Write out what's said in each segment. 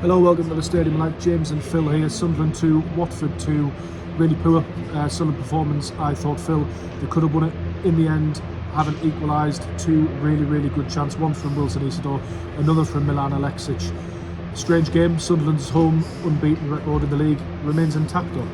Hello, welcome to the Stadium Light. James and Phil here. Sunderland 2, Watford 2. Really poor Sunderland performance. I thought, Phil, they could have won it. In the end, haven't equalised. Two really good chances. One from Wilson Isidore, another from Milan Alexic. Strange game. Sunderland's home unbeaten record in the league remains intact though.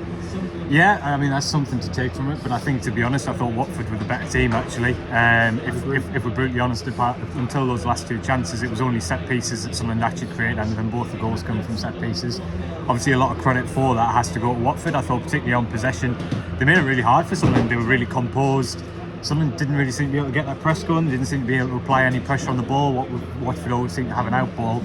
Yeah, I mean that's something to take from it, but I think, to be honest, I thought Watford were the better team actually. If we're brutally honest, until those last two chances, it was only set pieces that Sunderland actually created, and then both the goals come from set pieces. Obviously, a lot of credit for that has to go to Watford. I thought, particularly on possession, they made it really hard for Sunderland. They were really composed. Sunderland didn't really seem to be able to get that press going. They didn't seem to be able to apply any pressure on the ball. Watford always seemed to have an out ball.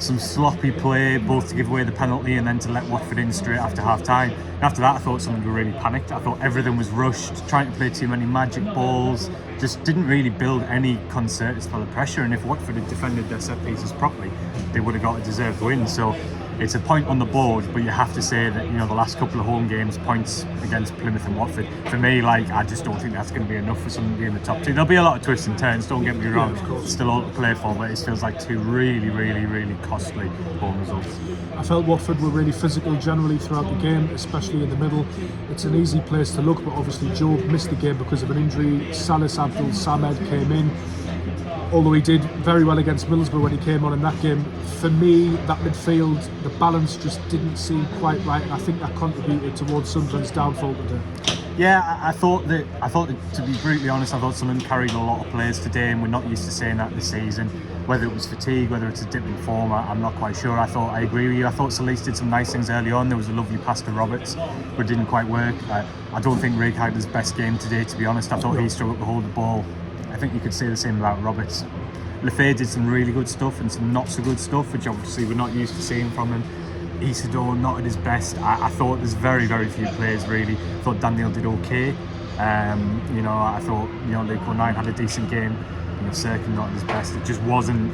Some sloppy play, both to give away the penalty and then to let Watford in straight after half time. And after that, I thought Sunderland were really panicked. I thought everything was rushed, trying to play too many magic balls, just didn't really build any concerted spell of pressure. And if Watford had defended their set pieces properly, they would have got a deserved win. So it's a point on the board, but you have to say that, you know, the last couple of home games, points against Plymouth and Watford, for me, like, I just don't think that's going to be enough for someone to be in the top two. There'll be a lot of twists and turns, don't get me wrong. It's still all to play for, but it feels like two really costly home results. I felt Watford were really physical generally throughout the game, especially in the middle. It's an easy place to look, but obviously Job missed the game because of an injury. Salis Abdul Samed came in, although he did very well against Middlesbrough when he came on in that game. For me, that midfield, the balance just didn't seem quite right, and I think that contributed towards Sunderland's downfall today. Yeah, I thought that, to be brutally honest, I thought Sunderland carried a lot of players today, and we're not used to saying that this season. Whether it was fatigue, whether it's a dip in form, I'm not quite sure. I agree with you. I thought Solis did some nice things early on. There was a lovely pass to Roberts, but it didn't quite work. I don't think Rig had his best game today, to be honest. I thought he struggled to hold the ball. I think you could say the same about Roberts. Lefebvre did some really good stuff and some not so good stuff, which obviously we're not used to seeing from him. Isidore not at his best. I thought there's very few players really. I thought Daniel did okay. I thought Luke O'Nien had a decent game. Cirkin not at his best. It just wasn't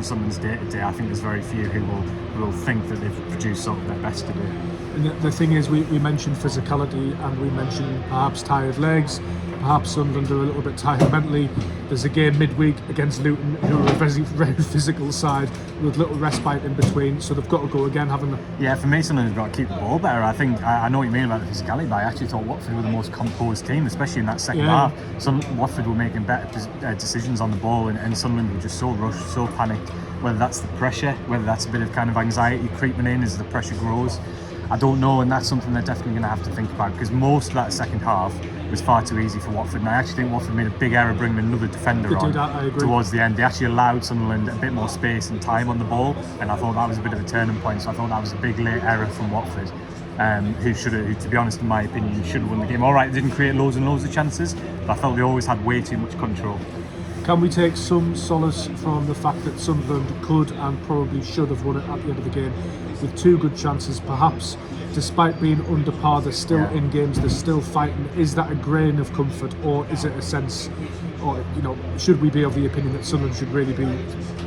Sunderland's day to day. I think there's very few who will think that they've produced sort of their best today. And the thing is, we mentioned physicality and we mentioned perhaps tired legs. Perhaps Sunderland are a little bit tired mentally. There's a game midweek against Luton, who are a very physical side with little respite in between, so they've got to go again, haven't they? Yeah, for me, Sunderland have got to keep the ball better. I think I know what you mean about the physicality, but I actually thought Watford were the most composed team, especially in that second half. Watford were making better decisions on the ball, and Sunderland were just so rushed, so panicked. Whether that's the pressure, whether that's a bit of kind of anxiety creeping in as the pressure grows, I don't know, and that's something they're definitely going to have to think about, because most of that second half was far too easy for Watford, and I actually think Watford made a big error bringing another defender towards the end. They actually allowed Sunderland a bit more space and time on the ball, and I thought that was a bit of a turning point. So I thought that was a big late error from Watford, who, to be honest, in my opinion, should have won the game. All right, they didn't create loads and loads of chances, but I felt they always had way too much control. Can we take some solace from the fact that Sunderland could and probably should have won it at the end of the game with two good chances, perhaps? Despite being under par, they're still in games, they're still fighting. Is that a grain of comfort, or is it a sense, or should we be of the opinion that Sunderland should really be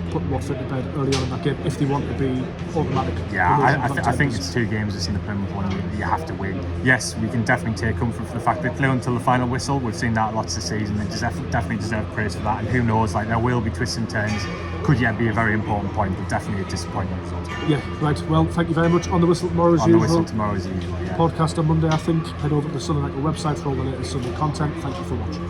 putting Watford to bed early on in that game if they want to be automatic? Yeah, I think it's two games. It's in the Plymouth one. You have to win. Yes, we can definitely take comfort for the fact they play until the final whistle. We've seen that lots of season. They definitely deserve praise for that. And who knows? Like, there will be twists and turns. Could yet be a very important point, but definitely a disappointing result. Yeah, right. Well, thank you very much. On the Whistle tomorrow as usual. Yeah. Podcast on Monday, I think. Head over to the Sunderland website for all the latest Sunday content. Thank you for watching.